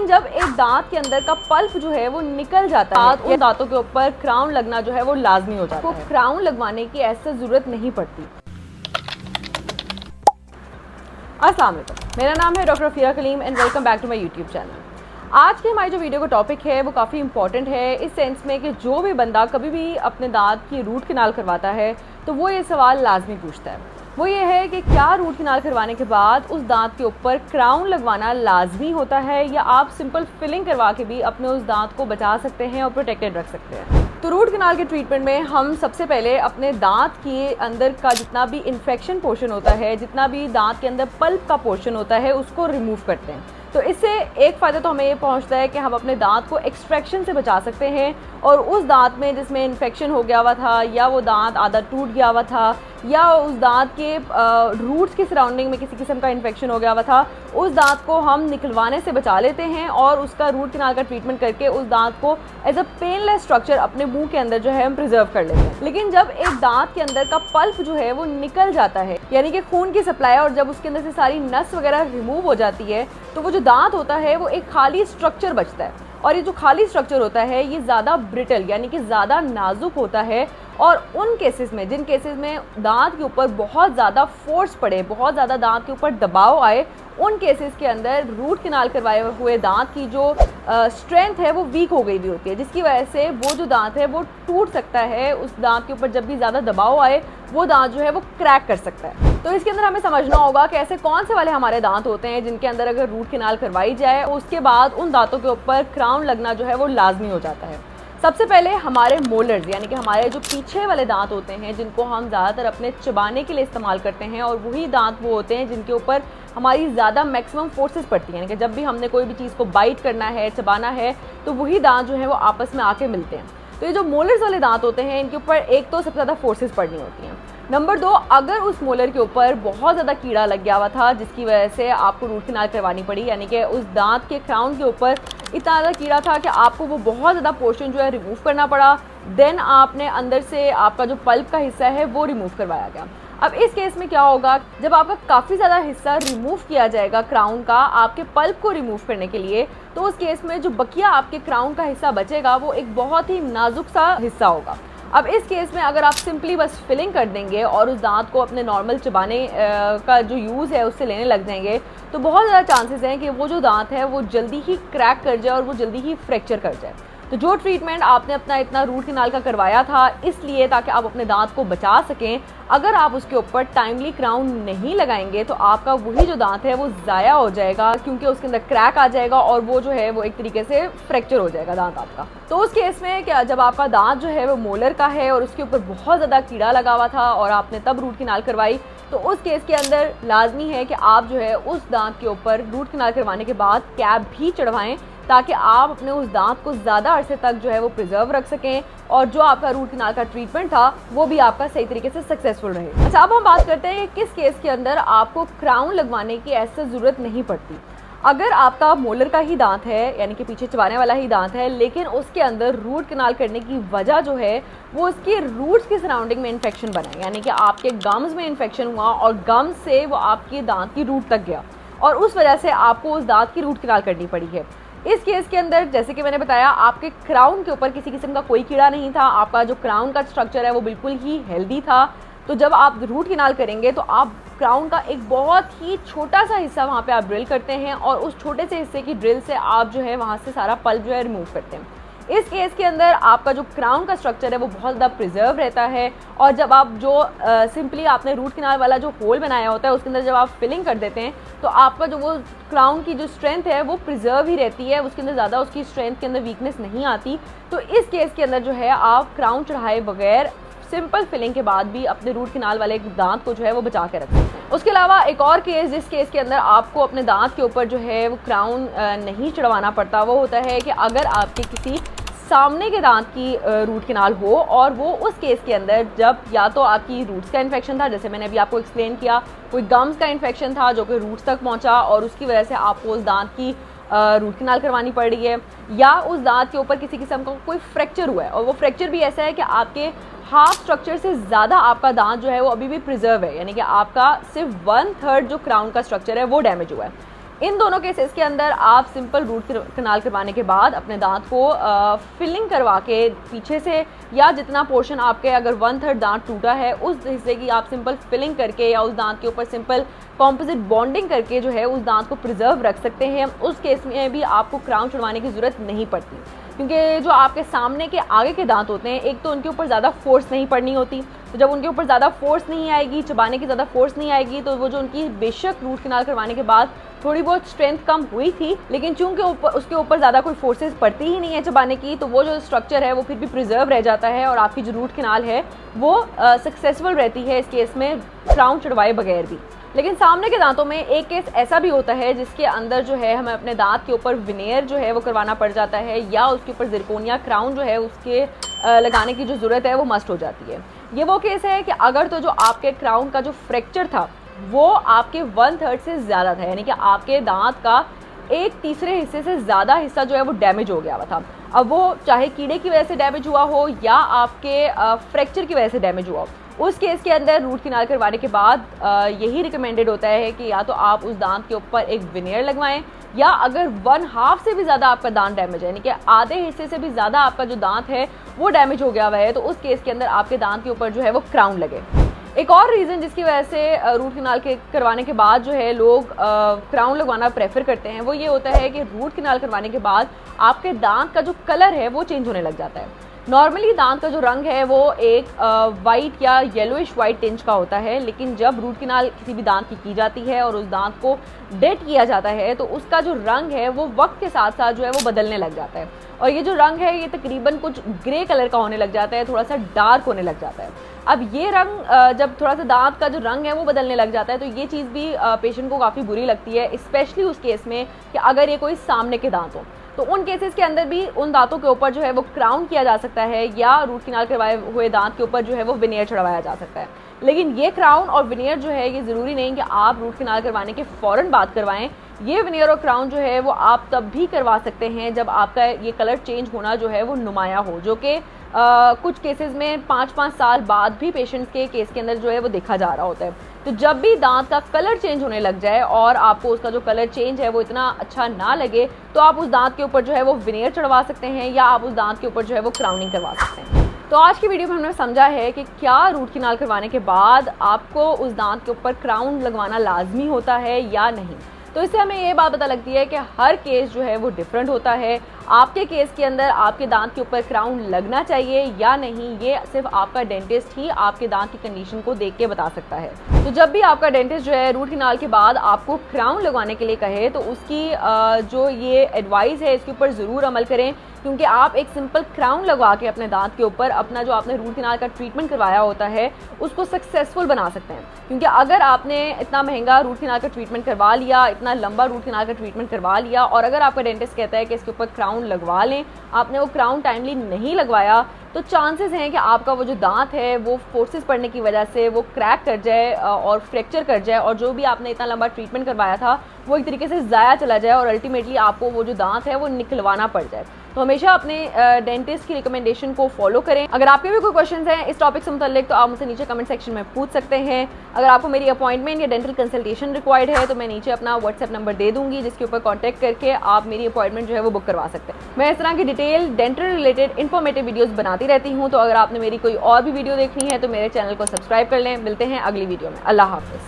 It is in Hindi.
जब एक दांत के अंदर का पल्प जो है वो निकल जाता है, उन दांतों के ऊपर क्राउन लगना जो है वो लाजमी हो जाता है। क्राउन लगवाने की ऐसा जरूरत नहीं पड़ती। अस्सलाम वालेकुम, मेरा नाम है doctor Rafira Kaleem and welcome back to my YouTube channel. आज की हमारी जो वीडियो का टॉपिक है वो काफ़ी इंपॉर्टेंट है इस सेंस में कि जो भी बंदा कभी भी अपने दांत की रूट कैनाल करवाता है तो वो ये सवाल लाजमी पूछता है। वो ये है कि क्या रूट कैनाल करवाने के बाद उस दांत के ऊपर क्राउन लगवाना लाजमी होता है या आप सिंपल फिलिंग करवा के भी अपने उस दांत को बचा सकते हैं और प्रोटेक्टेड रख सकते हैं। तो रूट कैनाल के ट्रीटमेंट में हम सबसे पहले अपने दांत के अंदर का जितना भी इन्फेक्शन पोर्शन होता है, जितना भी दांत के अंदर पल्प का पोर्शन होता है, उसको रिमूव करते हैं। तो इससे एक फ़ायदा तो हमें ये पहुंचता है कि हम अपने दांत को एक्सट्रैक्शन से बचा सकते हैं और उस दांत में जिसमें इन्फेक्शन हो गया हुआ था या वो दांत आधा टूट गया हुआ था या उस दांत के रूट्स की सराउंडिंग में किसी किस्म का इन्फेक्शन हो गया हुआ था, उस दांत को हम निकलवाने से बचा लेते हैं और उसका रूट कैनाल का ट्रीटमेंट करके उस दांत को एज अ पेनलेस स्ट्रक्चर अपने मुंह के अंदर जो है हम प्रिजर्व कर लेते हैं। लेकिन जब एक दांत के अंदर का पल्प जो है वो निकल जाता है, यानी कि खून की सप्लाई, और जब उसके अंदर से सारी नस वगैरह रिमूव हो जाती है तो वो जो दांत होता है वो एक खाली स्ट्रक्चर बचता है। और ये जो खाली स्ट्रक्चर होता है ये ज़्यादा ब्रिटल यानी कि ज़्यादा नाजुक होता है और उन केसेस में, जिन केसेस में दांत के ऊपर बहुत ज़्यादा फोर्स पड़े, बहुत ज़्यादा दांत के ऊपर दबाव आए, उन केसेस के अंदर रूट कैनाल करवाए हुए दांत की जो स्ट्रेंथ है वो वीक हो गई हुई होती है, जिसकी वजह से वो जो दांत है वो टूट सकता है। उस दांत के ऊपर जब भी ज़्यादा दबाव आए वो दांत जो है वो क्रैक कर सकता है। तो इसके अंदर हमें समझना होगा कि ऐसे कौन से वाले हमारे दांत होते हैं जिनके अंदर अगर रूट कैनाल करवाई जाए उसके बाद उन दांतों के ऊपर क्राउन लगना जो है वो लाजमी हो जाता है। सबसे पहले हमारे मोलर्स यानी कि हमारे जो पीछे वाले दांत होते हैं, जिनको हम ज़्यादातर अपने चबाने के लिए इस्तेमाल करते हैं, और वही दांत वो होते हैं जिनके ऊपर हमारी ज़्यादा मैक्सिमम फोर्सेस पड़ती हैं। यानी कि जब भी हमने कोई भी चीज़ को बाइट करना है, चबाना है, तो वही दांत जो है वो आपस में आके मिलते हैं। तो ये जो मोलर्स वाले दांत होते हैं इनके ऊपर एक तो सबसे ज़्यादा फोर्सेस पड़नी होती हैं। नंबर 2, अगर उस मोलर के ऊपर बहुत ज़्यादा कीड़ा लग गया हुआ था जिसकी वजह से आपको रूट कैनाल करवानी पड़ी, यानी कि उस दांत के क्राउन के ऊपर इतना ज़्यादा कीड़ा था कि आपको वो बहुत ज़्यादा पोर्शन जो है रिमूव करना पड़ा, देन आपने अंदर से आपका जो पल्प का हिस्सा है वो रिमूव करवाया गया। अब इस केस में क्या होगा, जब आपका काफ़ी ज़्यादा हिस्सा रिमूव किया जाएगा क्राउन का आपके पल्प को रिमूव करने के लिए, तो उस केस में जो बकिया आपके क्राउन का हिस्सा बचेगा वो एक बहुत ही नाजुक सा हिस्सा होगा। अब इस केस में अगर आप सिंपली बस फिलिंग कर देंगे और उस दांत को अपने नॉर्मल चबाने का जो यूज़ है उससे लेने लग जाएंगे तो बहुत ज़्यादा चांसेस हैं कि वो जो दांत है वो जल्दी ही क्रैक कर जाए और वो जल्दी ही फ्रैक्चर कर जाए। तो जो ट्रीटमेंट आपने अपना इतना रूट कैनाल का करवाया था इसलिए ताकि आप अपने दांत को बचा सकें, अगर आप उसके ऊपर टाइमली क्राउन नहीं लगाएंगे तो आपका वही जो दांत है वो ज़ाया हो जाएगा, क्योंकि उसके अंदर क्रैक आ जाएगा और वो जो है वो एक तरीके से फ्रैक्चर हो जाएगा दांत आपका। तो उस केस में क्या, जब आपका दांत जो है वो मोलर का है और उसके ऊपर बहुत ज़्यादा कीड़ा लगा हुआ था और आपने तब रूट कैनाल करवाई, तो उस केस के अंदर लाजमी है कि आप जो है उस दांत के ऊपर रूट कैनाल करवाने के बाद कैप भी चढ़वाएं ताकि आप अपने उस दांत को ज़्यादा अरसे तक जो है वो प्रिजर्व रख सकें और जो आपका रूट कैनाल का ट्रीटमेंट था वो भी आपका सही तरीके से सक्सेसफुल रहे। अच्छा, अब हम बात करते हैं कि किस केस के अंदर आपको क्राउन लगवाने की ऐसी ज़रूरत नहीं पड़ती। अगर आपका मोलर का ही दांत है यानी कि पीछे चबाने वाला ही दांत है, लेकिन उसके अंदर रूट कैनाल करने की वजह जो है वो उसके रूट्स की सराउंडिंग में इन्फेक्शन बना, यानी कि आपके गम्स में इन्फेक्शन हुआ और गम्स से वो आपके दांत की रूट तक गया और उस वजह से आपको उस दांत की रूट कैनाल करनी पड़ी है। इस केस के अंदर जैसे कि मैंने बताया, आपके क्राउन के ऊपर किसी किस्म का कोई कीड़ा नहीं था, आपका जो क्राउन का स्ट्रक्चर है वो बिल्कुल ही हेल्दी था। तो जब आप रूट कैनाल करेंगे तो आप क्राउन का एक बहुत ही छोटा सा हिस्सा वहाँ पे आप ड्रिल करते हैं और उस छोटे से हिस्से की ड्रिल से आप जो है वहाँ से सारा पल्प जो है रिमूव करते हैं। इस केस के अंदर आपका जो क्राउन का स्ट्रक्चर है वो बहुत ज़्यादा प्रिजर्व रहता है और जब आप जो सिंपली आपने रूट कैनाल वाला जो होल बनाया होता है उसके अंदर जब आप फिलिंग कर देते हैं तो आपका जो वो क्राउन की जो स्ट्रेंथ है वो प्रिजर्व ही रहती है, उसके अंदर ज़्यादा उसकी स्ट्रेंथ के अंदर वीकनेस नहीं आती। तो इस केस के अंदर जो है आप क्राउन चढ़ाए बगैर सिंपल फिलिंग के बाद भी अपने रूट कैनाल वाले दांत को जो है वो बचा के रख सकते हैं। उसके अलावा एक और केस, जिस केस के अंदर आपको अपने दांत के ऊपर जो है वो क्राउन नहीं चढ़वाना पड़ता, वो होता है कि अगर आपके किसी सामने के दांत की रूट कैनाल हो और वो उस केस के अंदर जब या तो आपकी रूट्स का इन्फेक्शन था, जैसे मैंने अभी आपको एक्सप्लेन किया, कोई गम्स का इन्फेक्शन था जो कि रूट्स तक पहुंचा और उसकी वजह से आपको उस दांत की रूट कैनाल करवानी पड़ रही है, या उस दांत के ऊपर किसी किस्म का कोई फ्रैक्चर हुआ है और वो फ्रैक्चर भी ऐसा है कि आपके हाफ स्ट्रक्चर से ज़्यादा आपका दांत जो है वो अभी भी प्रिजर्व है, यानी कि आपका सिर्फ 1/3 जो क्राउन का स्ट्रक्चर है वो डैमेज हुआ है। इन दोनों केसेस के अंदर आप सिंपल रूट कनाल करवाने के बाद अपने दांत को फिलिंग करवा के पीछे से, या जितना पोर्शन आपके अगर 1/3 दांत टूटा है उस हिस्से की आप सिंपल फिलिंग करके या उस दांत के ऊपर सिंपल कॉम्पोजिट बॉन्डिंग करके जो है उस दांत को प्रिजर्व रख सकते हैं। उस केस में भी आपको क्राउन चढ़वाने की ज़रूरत नहीं पड़ती, क्योंकि जो आपके सामने के आगे के दांत होते हैं, एक तो उनके ऊपर ज़्यादा फोर्स नहीं पड़नी होती, तो जब उनके ऊपर ज़्यादा फोर्स नहीं आएगी, चबाने की ज़्यादा फोर्स नहीं आएगी, तो वो जो उनकी बेशक रूट कनाल करवाने के बाद थोड़ी बहुत स्ट्रेंथ कम हुई थी, लेकिन चूंकि उसके ऊपर ज़्यादा कोई फोर्सेस पड़ती ही नहीं है चबाने की, तो वो जो स्ट्रक्चर है वो फिर भी प्रिजर्व रह जाता है और आपकी जो रूट कनाल है वो सक्सेसफुल रहती है इस केस में क्राउन चढ़वाए बगैर भी। लेकिन सामने के दांतों में एक केस ऐसा भी होता है जिसके अंदर जो है हमें अपने दांत के ऊपर विनेयर जो है वो करवाना पड़ जाता है, या उसके ऊपर जिरकोनिया क्राउन जो है उसके लगाने की जो ज़रूरत है वो मस्ट हो जाती है। ये वो केस है कि अगर तो जो आपके क्राउन का जो फ्रैक्चर था वो आपके 1/3 से ज़्यादा था, यानी कि आपके दांत का 1/3 हिस्से से ज़्यादा हिस्सा जो है वो डैमेज हो गया हुआ था। अब वो चाहे कीड़े की वजह से डैमेज हुआ हो या आपके फ्रैक्चर की वजह से डैमेज हुआ हो, उस केस के अंदर रूट कनाल करवाने के बाद यही रिकमेंडेड होता है कि या तो आप उस दांत के ऊपर एक विनियर लगवाएं, या अगर 1/2 से भी ज़्यादा आपका दांत डैमेज है, यानी कि आधे हिस्से से भी ज़्यादा आपका जो दांत है वो डैमेज हो गया हुआ है, तो उस केस के अंदर आपके दांत के ऊपर जो है वो क्राउन लगे। एक और रीज़न जिसकी वजह से रूट कनाल के करवाने के बाद जो है लोग क्राउन लगवाना प्रेफर करते हैं, वो ये होता है कि रूट कनाल करवाने के बाद आपके दांत का जो कलर है वो चेंज होने लग जाता है। नॉर्मली दांत का जो रंग है वो एक वाइट या येलोइश वाइट टिंच का होता है, लेकिन जब रूट कनाल किसी भी दांत की जाती है और उस दांत को डेट किया जाता है तो उसका जो रंग है वो वक्त के साथ साथ जो है वो बदलने लग जाता है, और ये जो रंग है ये तकरीबन कुछ ग्रे कलर का होने लग जाता है, थोड़ा सा डार्क होने लग जाता है। अब ये रंग जब थोड़ा सा दांत का जो रंग है वो बदलने लग जाता है तो ये चीज़ भी पेशेंट को काफ़ी बुरी लगती है, स्पेशली उस केस में कि अगर ये कोई सामने के दांत हो, तो उन केसेस के अंदर भी उन दांतों के ऊपर जो है वो क्राउन किया जा सकता है, या रूट कनाल करवाए हुए दांत के ऊपर जो है वो विनियर चढ़वाया जा सकता है। लेकिन ये क्राउन और विनियर जो है ये ज़रूरी नहीं कि आप रूट कनाल करवाने के फ़ौरन बाद करवाएं। ये विनियर और क्राउन जो है वो आप तब भी करवा सकते हैं जब आपका ये कलर चेंज होना जो है वो नुमाया हो, जो कि कुछ केसेस में 5-5 साल बाद भी पेशेंट्स के केस के अंदर जो है वो देखा जा रहा होता है। तो जब भी दांत का कलर चेंज होने लग जाए और आपको उसका जो कलर चेंज है वो इतना अच्छा ना लगे, तो आप उस दांत के ऊपर जो है वो विनियर चढ़वा सकते हैं, या आप उस दांत के ऊपर जो है वो क्राउनिंग करवा सकते हैं। तो आज की वीडियो में हमने समझा है कि क्या रूट कनाल करवाने के बाद आपको उस दांत के ऊपर क्राउन लगवाना लाजमी होता है या नहीं। तो इससे हमें ये बात पता लगती है कि हर केस जो है वो डिफरेंट होता है। आपके केस के अंदर आपके दांत के ऊपर क्राउन लगना चाहिए या नहीं, ये सिर्फ आपका डेंटिस्ट ही आपके दांत की कंडीशन को देख के बता सकता है। तो जब भी आपका डेंटिस्ट जो है रूट कनाल के बाद आपको क्राउन लगवाने के लिए कहे, तो उसकी जो ये एडवाइस है इसके ऊपर ज़रूर अमल करें, क्योंकि आप एक सिंपल क्राउन लगवा के अपने दांत के ऊपर अपना जो आपने रूट कनाल का ट्रीटमेंट करवाया होता है उसको सक्सेसफुल बना सकते हैं। क्योंकि अगर आपने इतना महंगा रूट कनाल का ट्रीटमेंट करवा लिया, इतना लंबा रूट कनाल का ट्रीटमेंट करवा लिया, और अगर आपका डेंटिस्ट कहता है कि इसके ऊपर क्राउन लगवा लें, आपने वो क्राउन टाइमली नहीं लगवाया, तो चांसेस हैं कि आपका वो जो दांत है वो फोर्सेस पड़ने की वजह से वो क्रैक कर जाए और फ्रैक्चर कर जाए, और जो भी आपने इतना लंबा ट्रीटमेंट करवाया था वो एक तरीके से ज़ाया चला जाए और अल्टीमेटली आपको वो जो दांत है वो निकलवाना पड़ जाए। तो हमेशा अपने डेंटिस्ट की रिकमेंडेशन को फॉलो करें। अगर आपके भी कोई क्वेश्चंस हैं इस टॉपिक से मुताल्लिक तो आप मुझसे नीचे कमेंट सेक्शन में पूछ सकते हैं। अगर आपको मेरी अपॉइंटमेंट या डेंटल कंसल्टेशन रिक्वायर्ड है तो मैं नीचे अपना व्हाट्सएप नंबर दे दूंगी, जिसके ऊपर कॉन्टैक्ट करके आप मेरी अपॉइंटमेंट जो है वो बुक करवा सकते हैं। मैं इस तरह की detail dental related informative videos बनाती रहती हूँ, तो अगर आपने मेरी कोई और भी वीडियो देखनी है तो मेरे चैनल को सब्सक्राइब कर लें। मिलते हैं अगली वीडियो में। अल्लाह हाफिज़।